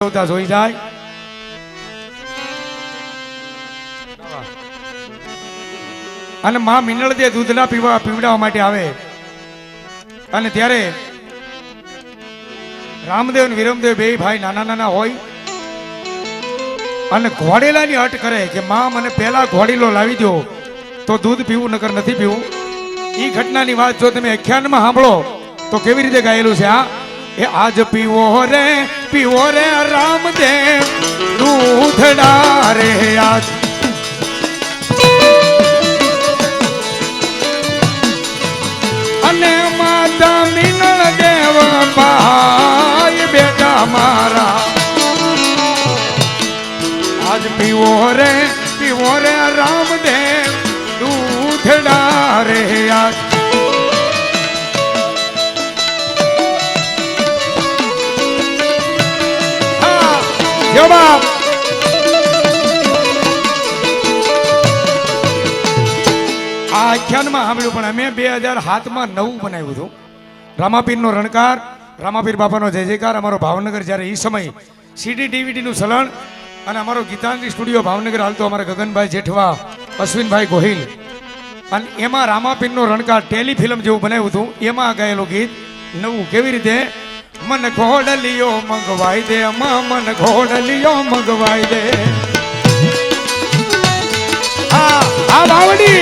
જોઈ જાય અને માં મિનળ દે દૂધના પીવડાવવા માટે આવે અને ત્યારે રામદેવ અને વિરમદેવ બે ભાઈ નાના નાના હોય અને ઘોડેલાની અટ કરે કે માં મને પહેલા ઘોડીલો લાવી દો તો દૂધ પીવું નકર નથી પીવું. એ ઘટનાની વાત જો તમે આખ્યાનમાં સાંભળો તો કેવી રીતે ગાયેલું છે આ એ આજ પીવો રે રામદેવ દૂધડા રે આજ અને માતા મિનળ દેવ ભાઈ બેટા મારા આજ પીવો રે રામદેવ દૂધડા રે આજ. જવાબ આ આખ્યાનમાં સાંભળ્યું પણ અમે 2007માં નવું બનાવ્યું હતું. રામાપીરનો રણકાર, રામાપીર બાપાનો જય જયકાર. અમારો ભાવનગર જ્યારે એ સમય સીડી ડીવીડીનું ચલણ અને અમારો ગીતાંજલિ સ્ટુડિયો ભાવનગર હાલતો અમારા ગગનભાઈ જેઠવા, અશ્વિનભાઈ ગોહિલ અને એમાં રામાપીરનો રણકાર ટેલિફિલ્મ જેવું બનાવ્યું હતું. એમાં ગાયેલું ગીત નવું કેવી રીતે મન ઘોડલિયો મંગવાઈ દે મન ઘોડલિયો મંગવાઈ દે. આ વાવડી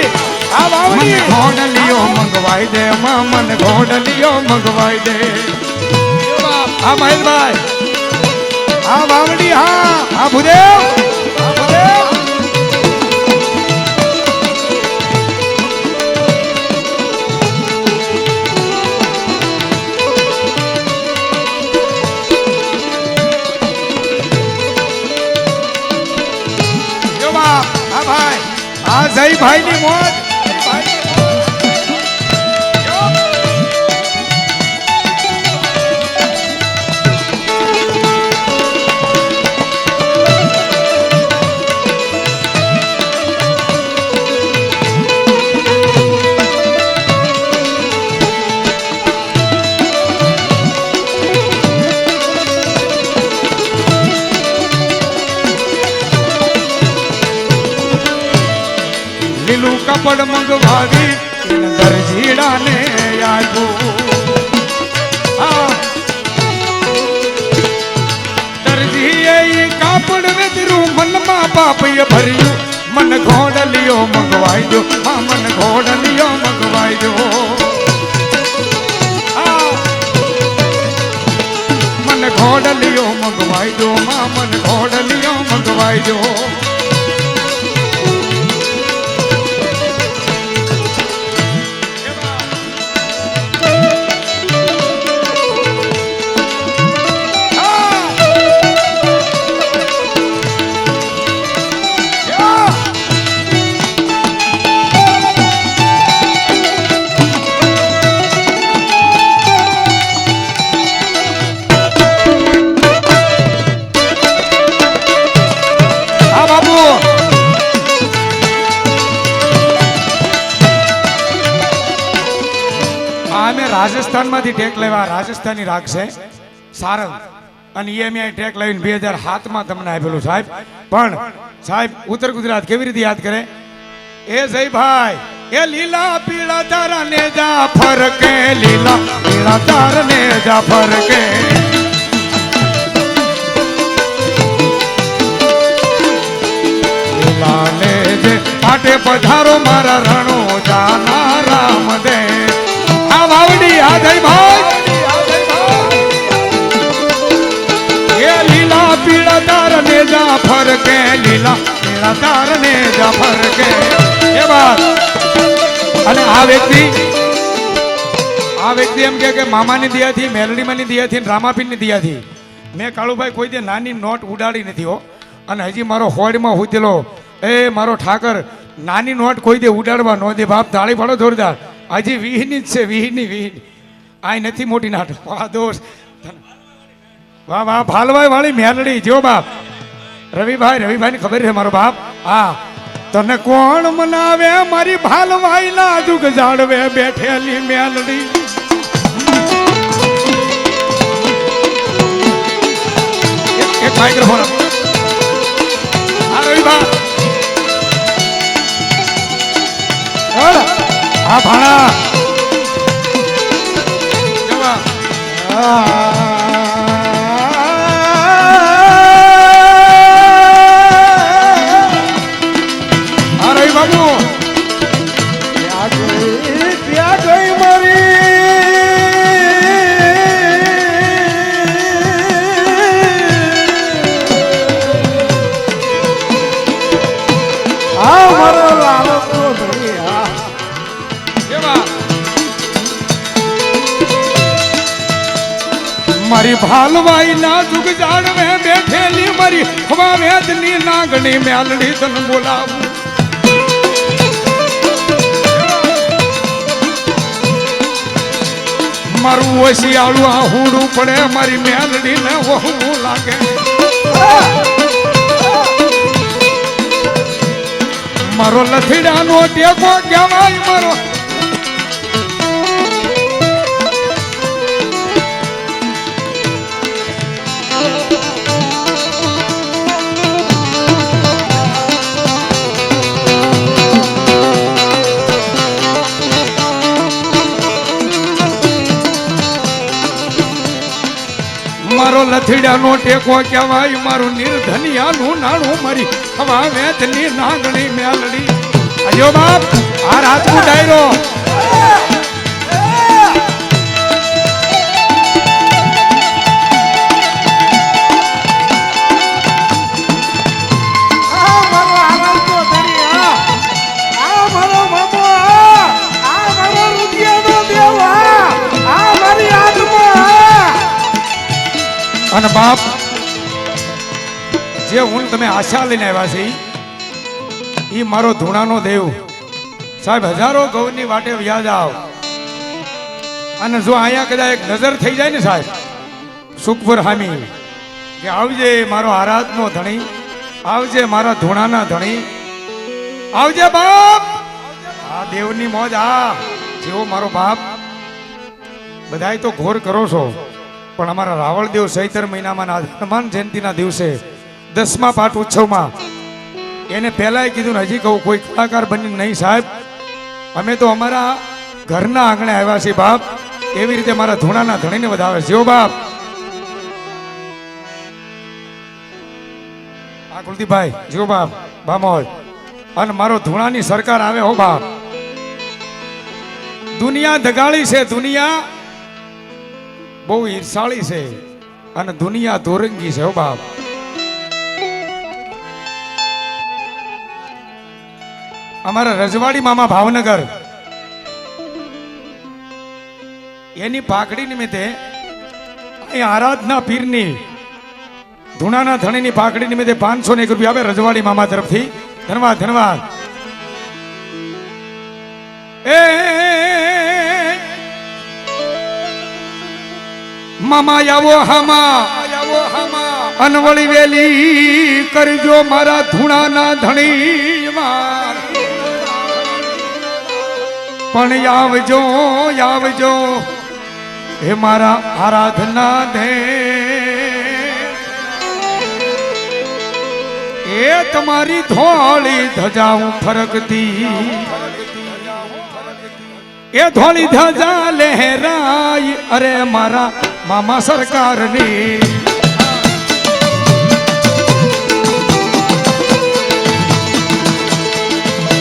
ઘોડલિયો મંગવાઈ દે મન ઘોડલિયો મંગવાઈ દે. આ મહેશભાઈ આ વાવડી આ ભૂદેવ જયભાઈ ની મોજ લીલું કપડ મંગવાવી દરજીડા ને દરજીએ કાપડ વેતરું મનમાં પાપય ભર્યું મન ઘોડલિયો મંગવાઈ દો મન ઘોડલિયો મંગવાઈ દો. મન ઘોડલિયો મંગવાઈ દો મન ઘોડલિયો મંગવાઈ દો. રાજસ્થાનમાંથી ટેક લેવા રાજસ્થાની રાગ છે સારંગ અને એ મેં ટેક લાવીને 2007માં તમને આપેલું સાહેબ. પણ સાહેબ ઉત્તર ગુજરાત કેવી રીતે યાદ કરે એ જયભાઈ એ લીલા પીળા તારા ને જા ફરકે લીલા પીળા તારા ને જા ફરકે લીલા ને જે પાટે પધારો મારા રણો જાના રામદે. વાવડી આ જયભાઈ એ લીલા પીળા તાર ને જા ફરકે લીલા પીળા તાર ને જા ફરકે. એ વાત અને આ વ્યક્તિ એમ કે મામાની દિયાથી મેલડીમાંની દિયાથી રામાપીરની દિયાથી મેં કાળુભાઈ કોઈ દે નાની નોટ ઉડાડી નથી હો. અને હજી મારો હોડમાં હુતેલો એ મારો ઠાકર નાની નોટ કોઈ દે ઉડાડવા નો દે બાપ. તાળી પાડો જોરદાર. હજી વીહની જ છે વીહની આ નથી મોટી નાટ. વાહ દોસ્ત વાહ વાહ ભાલભાઈ વાળી મેલડી જો બાપ રવિભાઈ ની ખબર છે મારો બાપ. હા તને કોણ મનાવે મારી ભાલભાઈ નાજુક જાડવે બેઠેલી મેલડી. એક માઇક્રોફોન હા રવિભા હા ભાણા હા રવિ બાબુ ક્યાં ગઈ મારી આ મારો લાલો તો ધણી હા મારી ભાલવાઈ ના જુગ જાણવે બેઠેલી મારી હવા વેદની નાગણી મેલડી તન બોલાવું મારું ઓશિયાળું આ હુડું પડે મારી મેલડી ને વહુ લાગે મારો લથીડાનો ટેકો કહેવાય મારો મારો લથીડાનો ટેકો કહેવાય મારું નિર્ધનિયાનું નાણું મારી હવા વેતની નાગણી મેલડી અજો બાપ આ રાજપૂત ડાયરો અને બાપ જે હું તમે આશા લઈને આવ્યા છે એ મારો ધૂણાનો દેવ સાહેબ હજારો ગૌની વાટે વ્યાજ આવ અને જો અહીંયા કદાચ એક નજર થઈ જાય ને સાહેબ સુખપુર હામી કે આવજે મારો આરાધનો ધણી આવજે મારા ધૂણાના ધણી આવજે બાપ આ દેવની મોજ આ જેવો મારો બાપ બધાય તો ઘોર કરો છો પણ અમારા રાવળદેવ ચૈત્ર મહિનામાં હનુમાન જયંતિના દિવસે 10મા પાઠ ઉત્સવમાં એને પહેલાંય કીધું ને હજી કહું કોઈ કલાકાર બની નહીં સાહેબ અમે તો અમારા ઘરના આંગણે આવ્યા છીએ બાપ એવી રીતે મારા ધૂણાના ધણીને વધાવે છે બાપ આ કુલદીપભાઈ જો બાપ બામોલ અને મારો ધૂણાની સરકાર આવે હો બાપ દુનિયા દગાળી છે દુનિયા બહુ ઈર્ષાળી છે અને દુનિયા ધોરંગી છે હો બાપ અમારા રજવાડી મામા ભાવનગર એની પાકડી નિમિત્તે અહીં આરાધના પીરની ધૂણાના ધણીની પાકડી નિમિત્તે 501 રૂપિયા આવે રજવાડી મામા તરફથી ધન્યવાદ ધન્યવાદ એ મામા આવો હામા અનવળી વેલી કરજો મારા ધૂણાના ધણી પણ આવજો આવજો હે મારા આરાધના દે એ તમારી ધોળી ધજાઉં ફરકતી એ ધોળી ધજા લહેરાય અરે મારા મામા સરકારની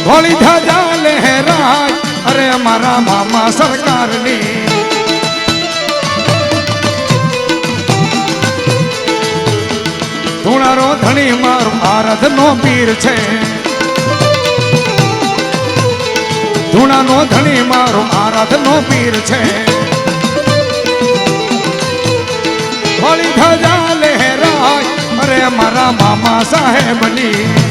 ધોળી ધજા લહેરાય અરે મારા મામા સરકારની ધૂણારો ધણી મારો આરાધનો પીર છે ધૂણાનો ધણી મારો આરાધનો પીર છે ધોળી ધજા લહેરાય અરે મારા મામા સાહેબની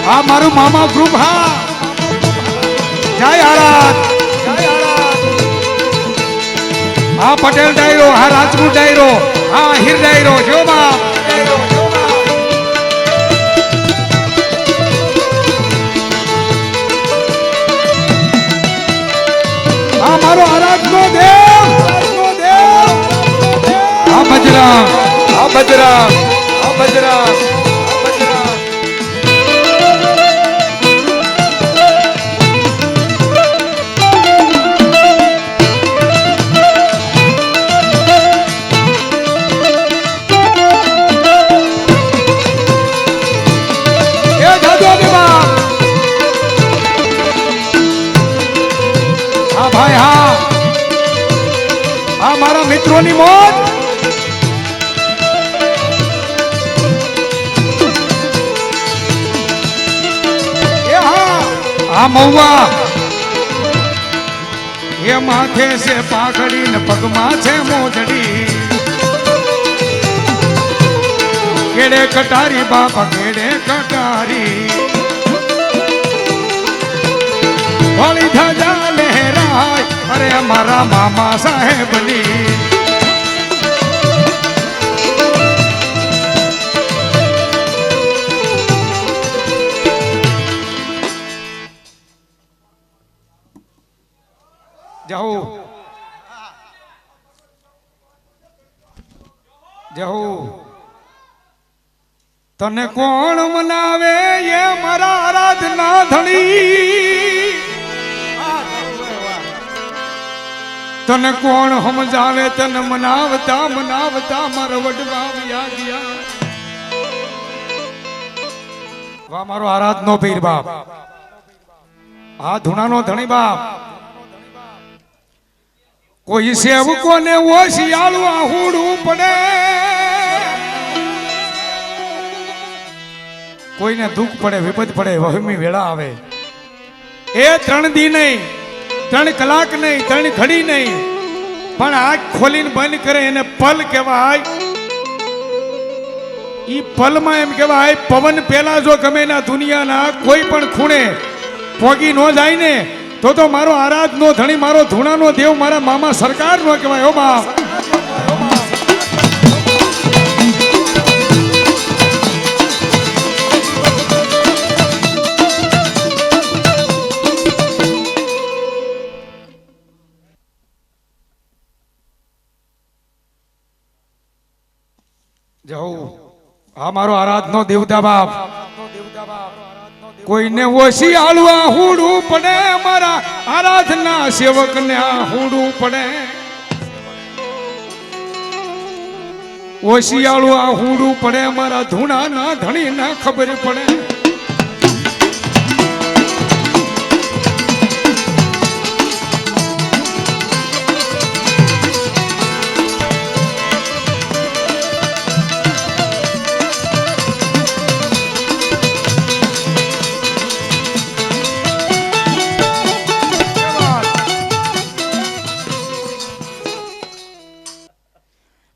આ મારું મામા ગ્રુપ હા જય આરાધ હા પટેલ ડાયરો હા રાજપૂત ડાયરો હા હીર ડાયરો જો બાપ આ મારો આરાધનો દેવ, આરાધનો દેવ. આ બજરંગ, આ બજરંગ, આ બજરંગ, આ બજરંગ. એ જાદુ દેવા. હા ભાઈ હા, આ મારા મિત્રોની મોત. એ હા, આ મહુવા એ માથે છે પાઘડી ને પગમાં છે મોજડી. કેડે કટારી બાપા કેડે કટારી. હોળી ધજા લહેરાય અરે અમારા મામા સાહેબની. જાઓ જાઓ. તને કોણ મનાવે એ મારા આરાધના ધણી. તને કોણ સમજાવે તને મનાવતા મનાવતા મારા વડવા વ્યા ગયા. વાહ મારો આરાધનો પીર બાપ, આ ધૂણાનો ધણી બાપ. કોઈ સેવકોને ઓશિયાળું આહુડું પડે, કોઈને દુઃખ પડે વિપત પડે વહમી વેળા આવે. એ 3 દી નહીં, 3 કલાક નહીં, 3 ઘડી નહીં, પણ આંખ ખોલીને બંધ કરે એને પલ કહેવાય. ઈ પલમાં એમ કહેવાય પવન પેલા જો ગમે ના દુનિયાના કોઈ પણ ખૂણે પોગી ન જાય ને તો મારો આરાધનો ધણી મારો ધૂણાનો દેવ મારા મામા સરકાર નો કહેવાય. ઓ બાપ જાઉં. આ મારો આરાધનો દેવતા બાપ. કોઈને ઓછી આળવા હુડું પડે મારા આરાધના સેવક ને આ હુડું પડે. ઓછી આળવા હુડું પડે મારા ધૂણા ના ધણી ના ખબર પડે.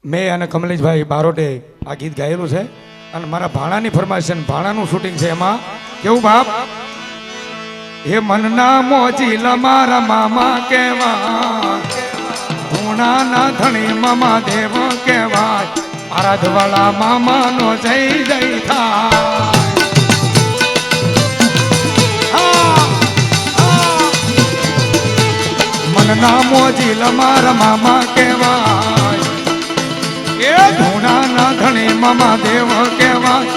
મેં અને કમલેશભાઈ બારોટે આ ગીત ગાયેલું છે અને મારા ભાણાની ફરમાઈશ છે. ભાણાનું શૂટિંગ છે. એમાં કેવું બાપ, હે મનના મોજીલા મારા મામા કેવા, ધૂણાના ધણી મામા દેવ કેવાય, આરાધવાળા મામાનો જય જય થાય. મનના મોજીલા મારા મામા કેવાય, એ ધૂણાના ધણી મામા દેવ કેવાય,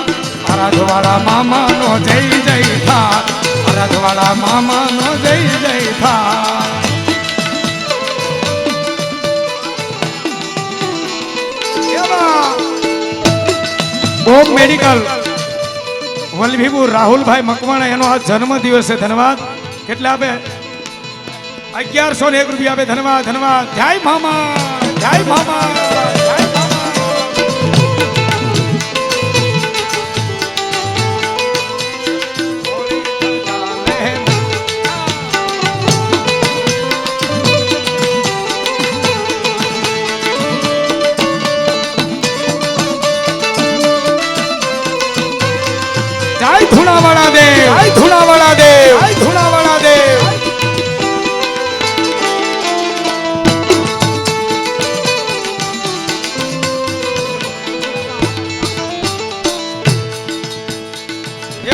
આરાધવાળા મામાનો જય જય થાય, આરાધવાળા મામાનો જય જય થાય. ઓમ મેડિકલ વલભીપુર રાહુલભાઈ મકવાણા એનો આ જન્મ દિવસ છે. ધન્યવાદ. કેટલા આપે? 1101 રૂપિયા આપે. ધન્યવાદ ધન્યવાદ. જય મામા, જય મામા, જય મામા. જય ધૂણાવાળા દેવ, જય ધૂણાવાળા દેવ, જય ધૂણાવાળા દેવ.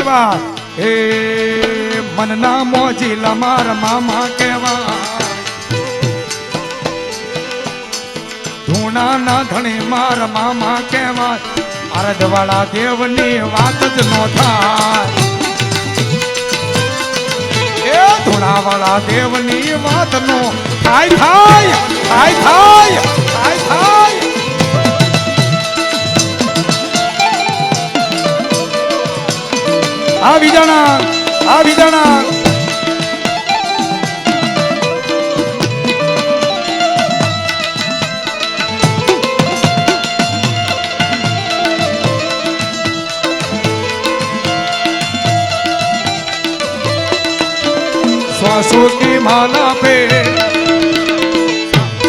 એવા હે મનના મોજીલા મારા મામા કેવા, ધૂણા ના ધણી માર મામા કહેવાય અરજવાળા દેવની વાત જ નો થાય એ ધૂણાવાળા દેવની વાત નો થાય થાય થાય થાય થાય થાય આ બીજાના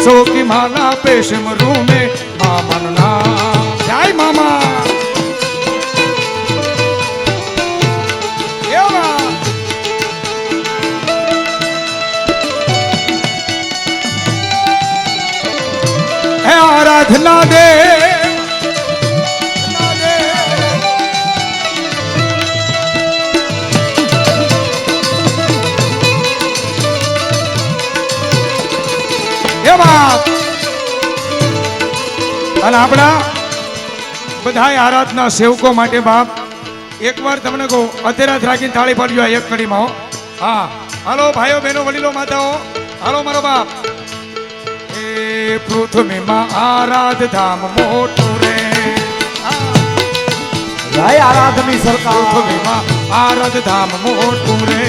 सो की माला पे सिमरू में मामन नाम जय मामा है आराधना दे અને આપણા બધા આરાધના સેવકો માટે બાપ એકવાર તમને કહું અત્યારે રાખીને થાળી પાડજો એક કડીમાં હો હા હાલો ભાઈઓ બહેનો વડીલો માતાઓ હાલો મારો બાપ એ પૃથ્વીમાં આરાધ ધામ મોટું રે જય આરાધની સરકાર પૃથ્વીમાં આરાધ ધામ મોટું રે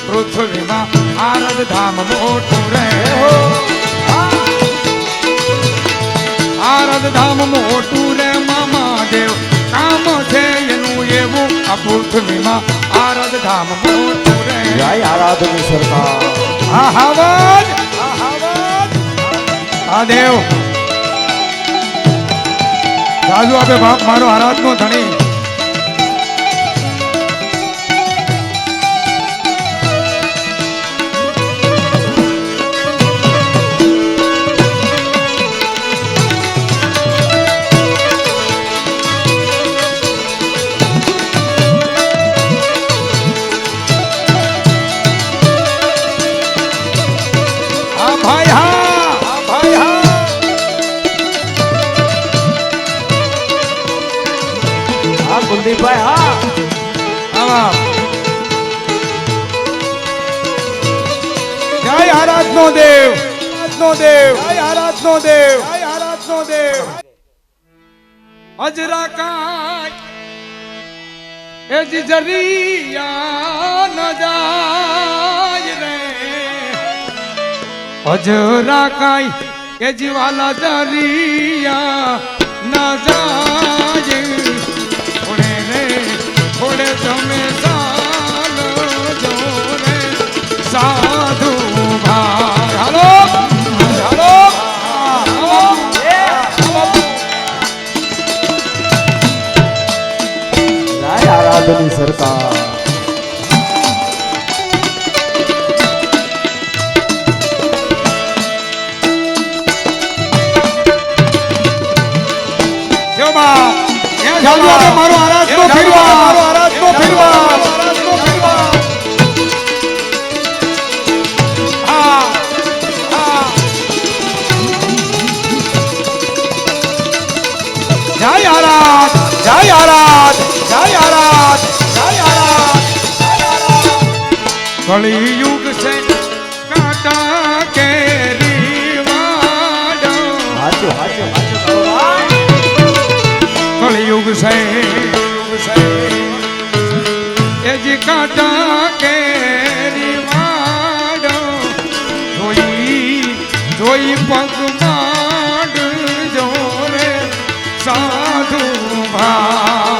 પૃથ્વીમાં આરદ ધામ મોટું રે આરદ ધામ મોટું રે મામા દેવ કામ છે એનું એવું આ પૃથ્વીમાં આરદ ધામ મોટું રે જય આરાધની સરકાર આ હાવજ આ દેવ રાજુ આપે બાપ મારો આરાધનો ધણી કુલદીપભાઈ હા જય આરાધનો દેવ આરાધનો દેવ અજરા કાય એ જરિયા ન જાય રે અજરા કાય એ જીવાલા જરિયા ન જાય થોડે તમે ચાલો જોરે સાધુ ભાઈ હાલો જય આરાધની સરકાર જો બા મારો આરાધનો ફેરવા જય આરાધ કળિયુગ સે કાટા કેરી વાડો કળિયુગ સે એ જી કાટા કેરી વાડો જોઈ પગ માંડ જોરે સાધુ ભા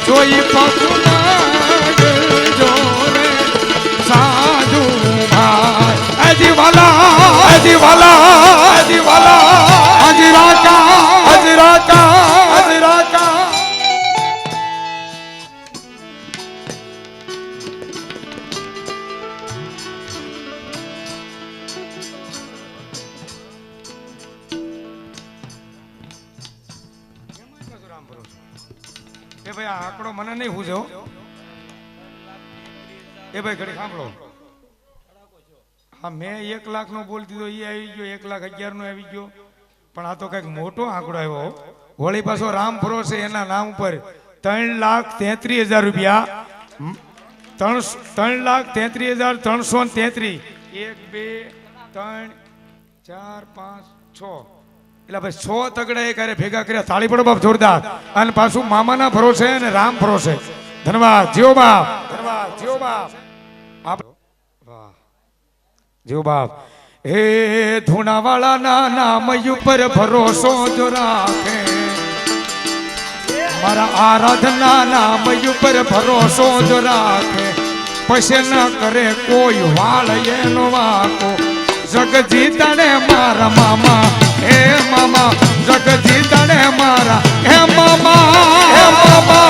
જોઈ પગ માંડ ભાઈ આ આંકડો મને નહીં પૂછો એ ભાઈ ઘડી સાંભળો હા મેં 1 લાખ નો બોલ દીધો એ આવી ગયો 1,11,000 નો આવી ગયો પણ આ તો કઈક મોટો આંકડો આવ્યો વળી પાછો રામફરો છે એના નામ ઉપર 3,33,000 રૂપિયા 3,33,333 1 2 3 4 5 6 એટલે ભાઈ 6 તગડા એક હારે ભેગા કર્યા તાળી પડો બાપ જોરદાર અને પાછું મામાના ભરોસે અને રામ ભરોસે ધન્યવાદ જીઓ બાપ ધન્યવાદ જીઓ બાપ વાહ જીઓ બાપ હે ધૂણાવાળાના નામ ઉપર ભરોસો જો રાખે મારા આરાધના નામ ઉપર ભરોસો જો રાખે પછી ન કરે કોઈ વાળ એનો વાકો જગજી તને મારા મામા હે મામા જગજી તને મારા હે મામા હે મામા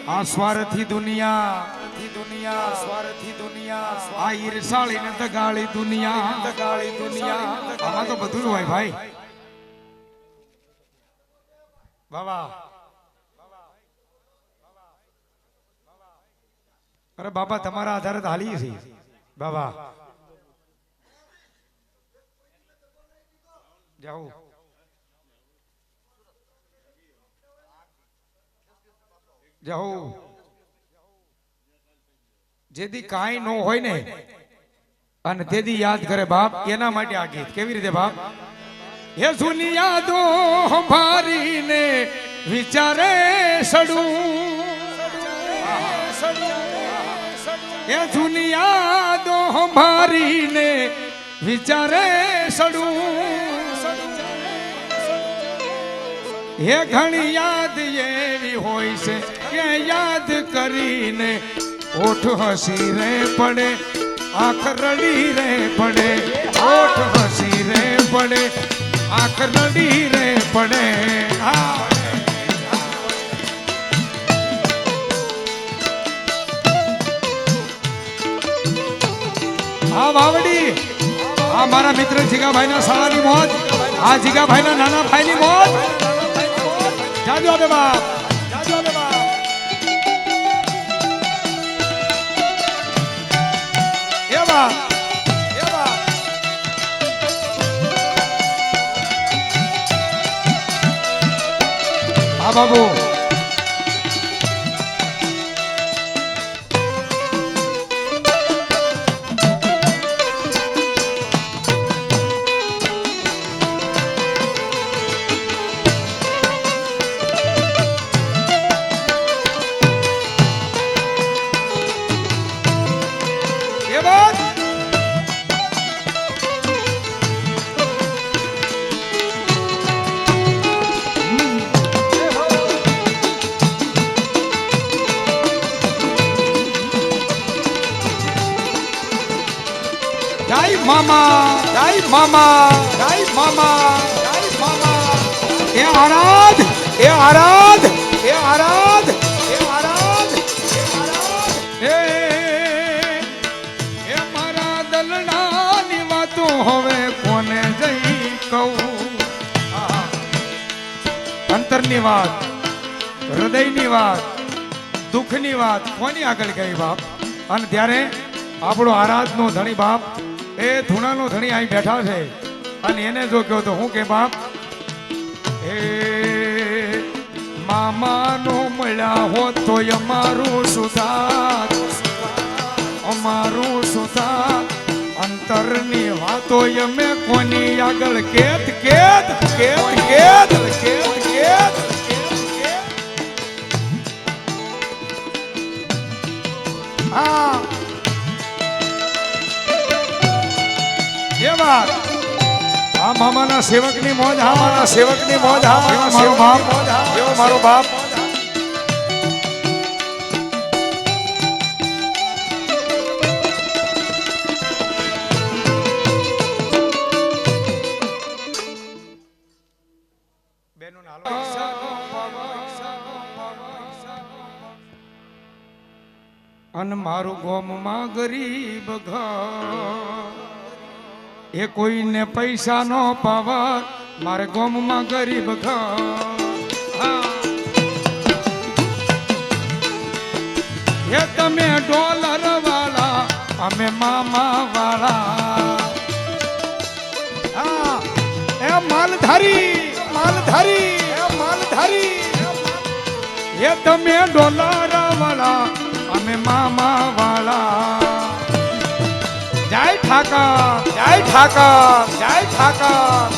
આ સ્વાર્થી દુનિયા સ્વાર્થી દુનિયા આ ઈર્ષાળી ને દગાળી દુનિયા આમાં તો બધું જ હોય ભાઈ બાબા અરે બાબા તમારા આધારે તો હાલી છે બાબા જાઓ જાઓ જેદી કાંઈ ન હોય ને અને તેદી યાદ કરે બાપ એના માટે આ ગીત કેવી રીતે બાપ એ જૂની યાદો ભારીને વિચારે સડું એ જૂની યાદો ભારીને વિચારે સડું એ ઘણી યાદ એવી હોય છે કે યાદ કરીને ઓઠ હસી રે પડે આંખ રડી રે પડે ઓઠ હસી રે પડે આંખ રડી રે પડે આ વાવડી આ મારા મિત્ર જીગાભાઈ ના શાળાની મોજ આ જીગાભાઈ ના નાના ભાઈ ની મોજ જાજો આવે બાપ જાજો આવે બાપ હા બાબુ મામા એ આરાધ એ આરાધ એ આરાધ એ આરાધ એ મારા દલડાની વાતો હવે કોને જઈ કહું અંતરની વાત હૃદયની વાત દુઃખની વાત કોની આગળ ગઈ બાપ અને ત્યારે આપણો આરાધનો ધણી બાપ એ ધૂણાનો ધણી અહીં બેઠા છે અને એને જો કહો તો હું કે બાપ એ મામાનો મળ્યા હોત તો અમારું સુધાર અંતરની વાતો અમે કોની આગળ કેત કેત કેત કેત કેત કેત હા એ વાત આ મામાના સેવકની મોજ હા મારા સેવકની મોજ હા મારો બાપ એવો મારો બાપ અને મારું ગોમમાં ગરીબ ઘર એ કોઈને પૈસા નો પાવર મારે ગોમમાં ગરીબ ઘર એ તમે ડોલર વાળા અમે મામા વાળા હા એ માલધારી માલધારી એ માલધારી એ તમે ડોલર વાળા અમે મામા વાળા જય ઠાકર જય ઠાકર જય ઠાકર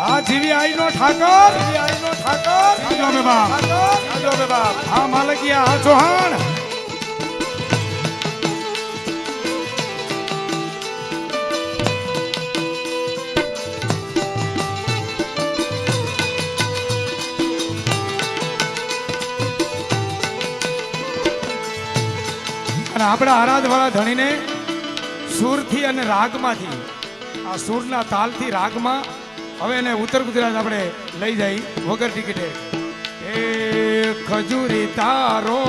આ જીવી આઈ નો ઠાકર જીવી આઈ નો ઠાકર આજો બે બાપ આજો બે બાપ આ માલકિયા આ ચૌહાણ અને આપણા આરાધવાળા ધણીને સૂરથી અને રાગમાંથી આ સૂરના તાલથી રાગમાં હવે એને ઉત્તર ગુજરાત આપણે લઈ જઈ વગર ટિકિટે એ ખજૂરી તારો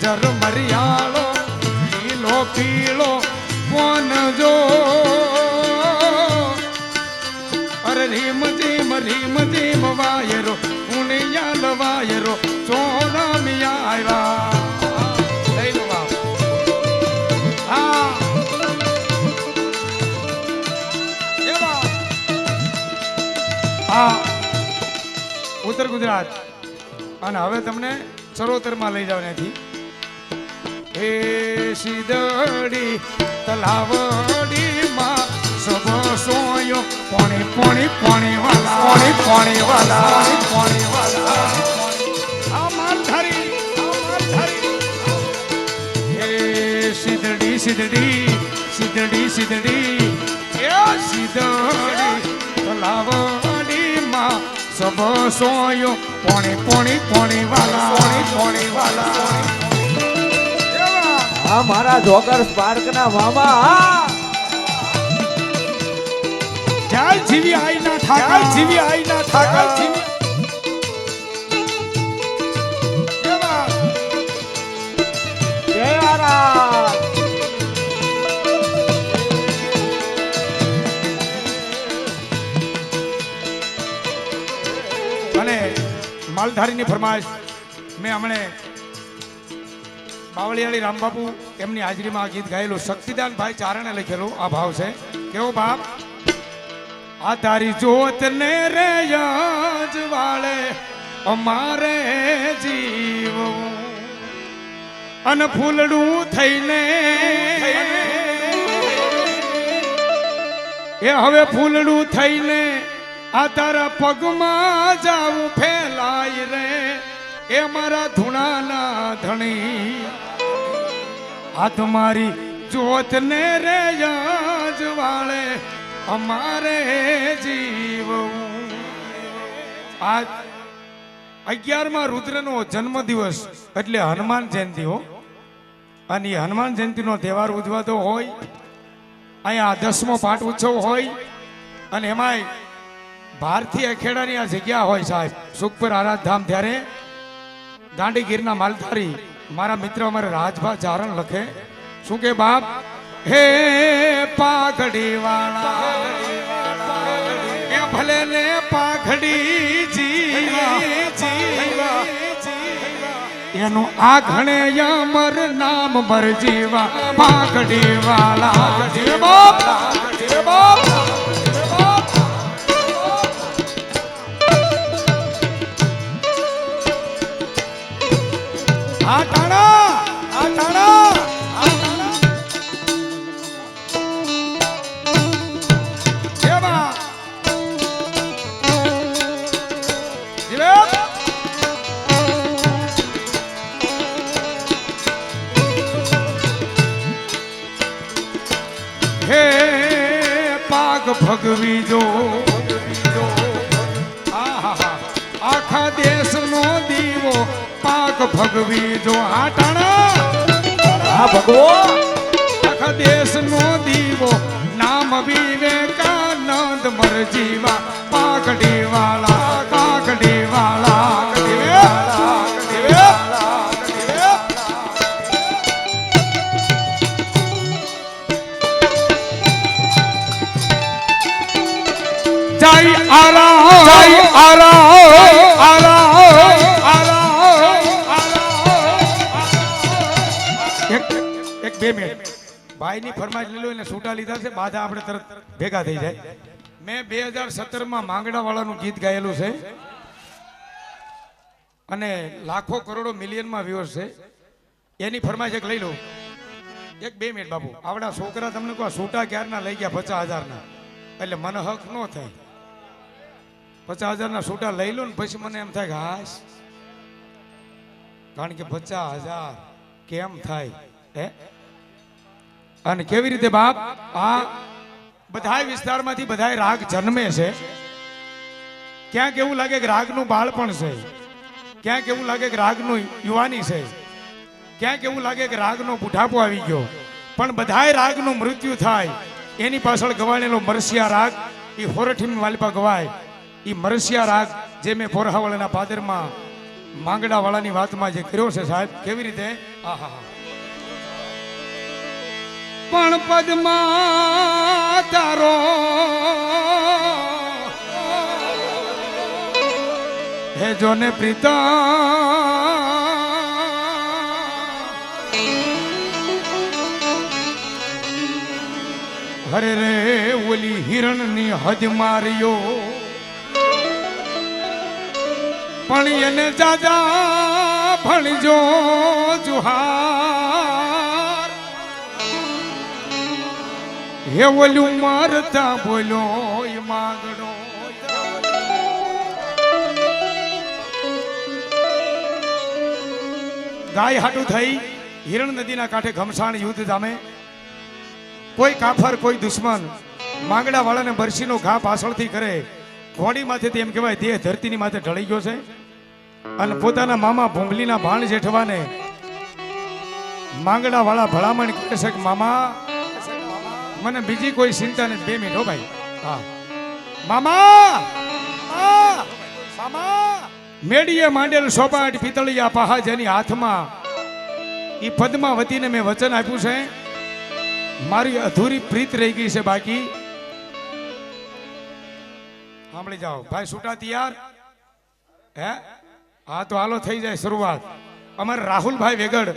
જરમરિયાળો પીલો પીળો કોન જો અરે રીમ જીમ વાયરો ઉણિયાલ વાયરો ચોરામિયા આવ્યા ઉત્તર ગુજરાત અને હવે તમને ચરોતરમાં લઈ જાવ ત્યાંથી એ સીધડી તલાવડી માં સબ સોયો પોણી પોણી પોણી વાલા પોણી પોણી વાલા પોણી વાલા આ માલધારી એ સીધડી સીધડી સીધડી સીધડી એ સીધડી તલાવડી માં સબ સોયો પોણી પોણી પોણી વાલા પોણી વાલા આ મારા જોગર સ્પાર્ક ના મામા જય જીવી આઈ ના ઠાકર જીવી આઈ ના ઠાકર જીવી જય આરા અને માલધારીની ફરમાઈશ મેં હમણે બાવળિયાળી રામબાપુ એમની હાજરીમાં આ ગીત ગાયેલું શક્તિદાન ભાઈ ચારણે લખેલું આ ભાવ છે કેવો બાપ આ તારી જોત ને રે યાજ વાળે અમારે જીવવું અને ફૂલડું થઈને એ હવે ફૂલડું થઈને આ તારા પગમાં જાવું ફેલાય રે એ મારા ધૂણાના ધણી આ તમારી જોત ને રે યાજ વાળે અમારે જીવવું આજ 11મા રુદ્રનો જન્મદિવસ એટલે હનુમાન જયંતિ હો અને એ હનુમાન જયંતિનો તહેવાર ઉજવાતો હોય અહીંયા 10મો પાઠ ઉત્સવ હોય અને એમાંય ભારતીય ખેડાની આ જગ્યા હોય સાહેબ સુખપર આરાધધામ ત્યારે ગાંડીગીરના માલધારી મારા મિત્ર અમારે રાજભા ચારણ લખે શું કે બાપ હે પાઘડી વાળા એ ભલે ને પાઘડી જીવા એનું આ ઘણે અમર નામ બર જીવા પાઘડી વાળા જય બાપ જય બાપ ભગવી જો આખા દેશનો દીવો પાક ભગવી જો આટાણા ભગવો આખા દેશનો દીવો નામ વિવેકાનંદ મર જીવા પાકડી વાળા પાકડી વાળા ભાઈની ફરમાઈશ લઈ લો એને છૂટા લીધા છે બાધા આપણે તરત ભેગા થઈ જાય. મેં 2017માં માંગડાવાળાનું ગીત ગાયેલું છે અને લાખો કરોડો મિલિયનમાં વ્યુઅર્સ છે. એની ફરમાઈશ એક લઈ લો. 1-2 મિનિટ બાપુ. આવડા છોકરા તમને કહો છૂટા ક્યારના લઈ ગયા 50,000ના, એટલે મને હક ન થાય. 50,000ના છૂટા લઈ લો ને પછી મને એમ થાય કે હાશ, કારણ કે 50,000 કેમ થાય હે. અને કેવી રીતે બાપ આ બધાય વિસ્તારમાંથી બધાય રાગ જન્મે છે. ક્યાંક એવું લાગે કે રાગનું બાળપણ છે, ક્યાંક એવું લાગે કે રાગનું યુવાની છે, ક્યાંક એવું લાગે કે રાગનો બુઢાપો આવી ગયો, પણ બધાય રાગનું મૃત્યુ થાય. એની પાછળ ગવાણેલો મરસિયા રાગ એ હોરઠીમ વાલપા ગવાય. એ મરસિયા રાગ જે મેં પોરહાવાળાના પાદરમાં માંગડાવાળાની વાતમાં જે કર્યો છે સાહેબ, કેવી રીતે આહા. પણ પદમાં તારો હે જોને પ્રીતા હરે રે ઓલી હિરણની હદ માર્યો, પણ એને જાજા ભણજો જુહાર. હે ઓલું મારતા બોલ્યો એ માંગડો. ગાય હાટું થઈ હિરણ નદીના કાંઠે ઘમસાણ યુદ્ધ જામે. કોઈ કાફર કોઈ દુશ્મન માંગડા વાળાને બરસીનો ઘા પાછળથી કરે. ઘોડી માથેથી એમ કહેવાય દેહ ધરતીની માથે ઢળી ગયો છે. અને પોતાના મામા ભૂંગલીના ભાણ જેઠવાને માંગડા વાળા ભલામણ કરે છે કે મામા મને બીજી કોઈ ચિંતા નથી. 2 મિનિટ હો ભાઈ. હા મામા મામા મેડીએ માંડેલ સોપાટ પિતળિયા પહા જેની હાથમાં ઈ પદ્માવતીને મેં વચન આપ્યું છે. મારી અધૂરી પ્રીત રહી ગઈ છે બાકી. સાંભળી જાઓ ભાઈ. છૂટા તૈયાર હે? હા તો હાલો થઈ જાય શરૂઆત. અમારે રાહુલભાઈ વેગડ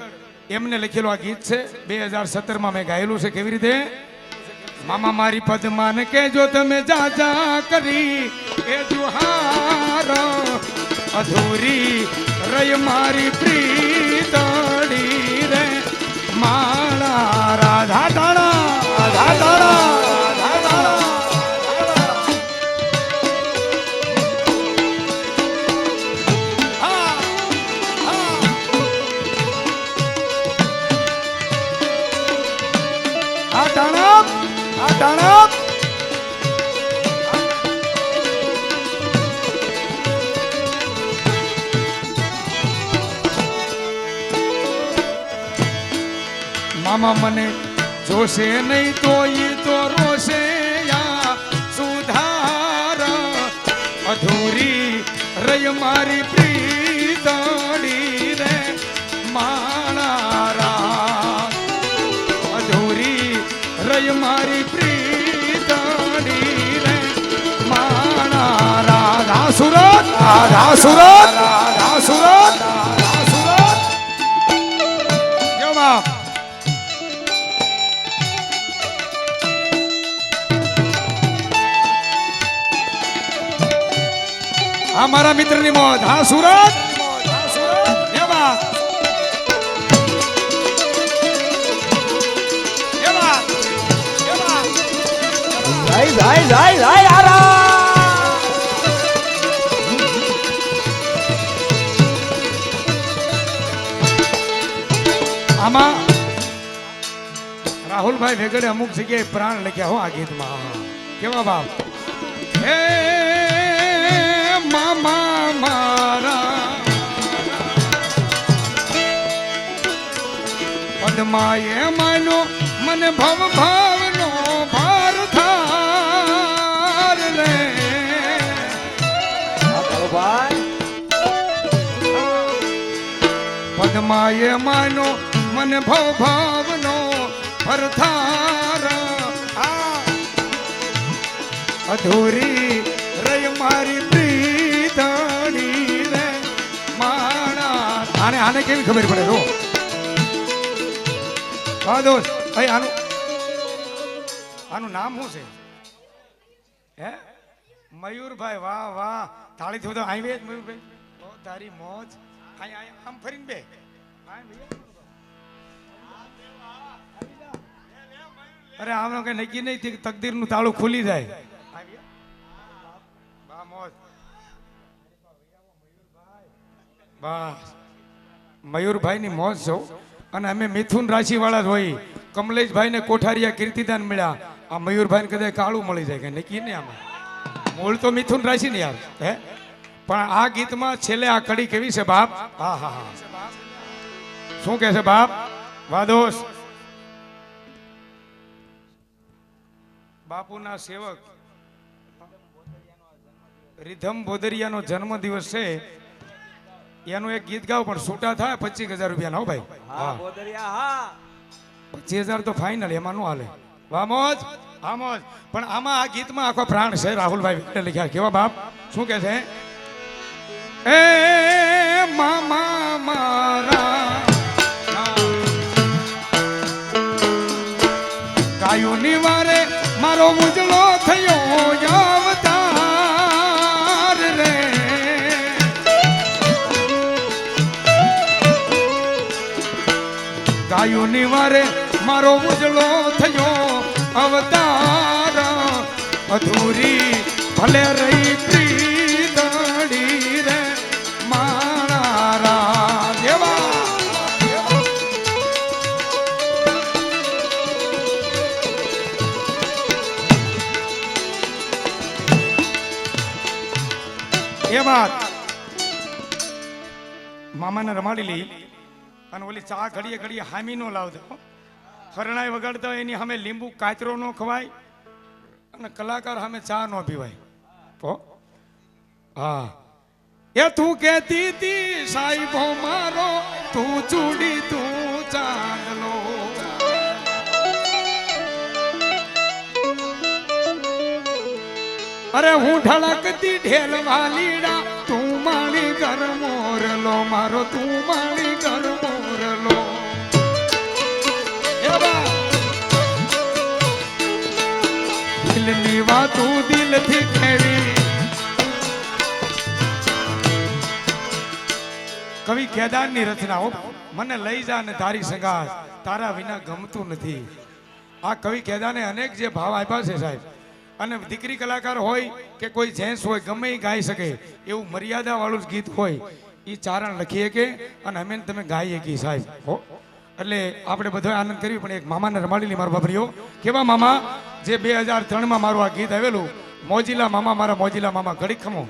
એમને લખેલું આ ગીત છે. 2017માં મેં ગાયેલું છે. કેવી રીતે? મામા મારી પદ્માને કેજો તમે જાજા કરી એ જુહાર, અધૂરી રય મારી પ્રીતડી રે માળા રાધા તાળા રાધા તાળા રાધા તાળા. આ તાળા આ તાળા. મામા મને જોશે નહીં તો ઈ તો રોશે યા સુધાર, અધૂરી રય મારી પ્રીતડી રે માળા રાત, અધૂરી રય મારી પ્રીતડી રે માળા રાત. આ સુરત આ સુરત આ સુરત આ સુરત. જો બાપ આ મારા મિત્રની મોત. હા સુરત એવા એવા એવા. જાય જાય જાય જાય આરા. આમાં રાહુલભાઈ વેગડે અમુક જગ્યાએ પ્રાણ લખ્યા હો આ ગીતમાં. કેવા બાપ. હે મામા મારા પદ્માએ માનો મને ભવ ભાવનો ભાર થાર રે. પદ્માએ માનો મને ભવ ભાવનો ભરથાર, અધૂરી રય મારી પ્રીતડી રે માણા. આને કેવી ખબર પડે? જો હા દોસ્ત ભાઈ આનું આનું નામ શું છે હે મયુરભાઈ વાહ વાહ તાળી થી તો આવી જ મયુરભાઈ ઓ તારી મોજ આમ ફરીને બે અરે આમ કઈ નક્કી નહીં તકદીર નું તાળું ખુલી જાય વાહ મોજ બસ મયુરભાઈ ની મોજ છો અને અમે મિથુન રાશિ વાળા જ હોય કમલેશભાઈ ને કોઠારિયા કીર્તિદાન મળ્યા આ મયુરભાઈ ને કદાચ કાળું મળી જાય કે નક્કી નહીં આમાં મૂળ તો મિથુન રાશિ ને યાર હે પણ આ ગીતમાં છેલ્લે આ કડી કેવી છે બાપ હા હા હા શું કે છે બાપ વાદોસ બાપુના સેવક રીધમ બોદરિયાનો જન્મ દિવસ છે એનું એક ગીત ગાવ પણ છૂટા થાય 25,000 રૂપિયા હો ભાઈ હા બોદરિયા હા 25,000 તો ફાઇનલ એમાં નું હાલે વાહ મોજ હા મોજ પણ આમાં આ ગીતમાં આખો પ્રાણ છે રાહુલભાઈ વિકટે લખ્યા કેવા બાપ શું કે છે એ મામા મારા ગાયોની વારે મારો ઉજળો થયો અવતાર રે ગાયોની વારે મારો ઉજળો થયો અવતાર અધૂરી ભલે રહી પ્રીતડી રે મારા રાજેવા એ વાત મામાને રમાડી લઈ અને ઓલી ચા ઘડીએ ઘડીએ હામી નો લાવતો હરણાઈ વગાડતા હોય એની સામે લીંબુ કાચરો નો ખવાય અને કલાકાર સામે ચા નો પીવાય તો હા એ તું કહેતી તી સાહેબો મારો તું ચૂડી તું ચાંદલો અરે હું ઢળકતી ઢેલ વાલીડા તું માણી ઘર મોરલો મારો તું માણી ઘર મોરલો દિલની વાતું દિલથી ખેડી કવિ કેદારની રચના હો મને લઈ જા ને તારી સંગાત તારા વિના ગમતું નથી આ કવિ કેદાને અનેક જે ભાવ આપ્યા છે સાહેબ અને દીકરી કલાકાર હોય કે કોઈ જેન્ટ્સ હોય ગમે એ ગાઈ શકે એવું મર્યાદા વાળું જ ગીત હોય એ ચારણ લખીએ કે અને અમે તમે ગાઈએ કે સાહેબ હો એટલે આપણે બધો આનંદ કરવી પણ એક મામાને રમાડેલી મારો બાબરીઓ કેવા મામા જે 2003 માં મારું આ ગીત આવેલું મોજીલા મામા મારા મોજીલા મામા ઘડીક ખમો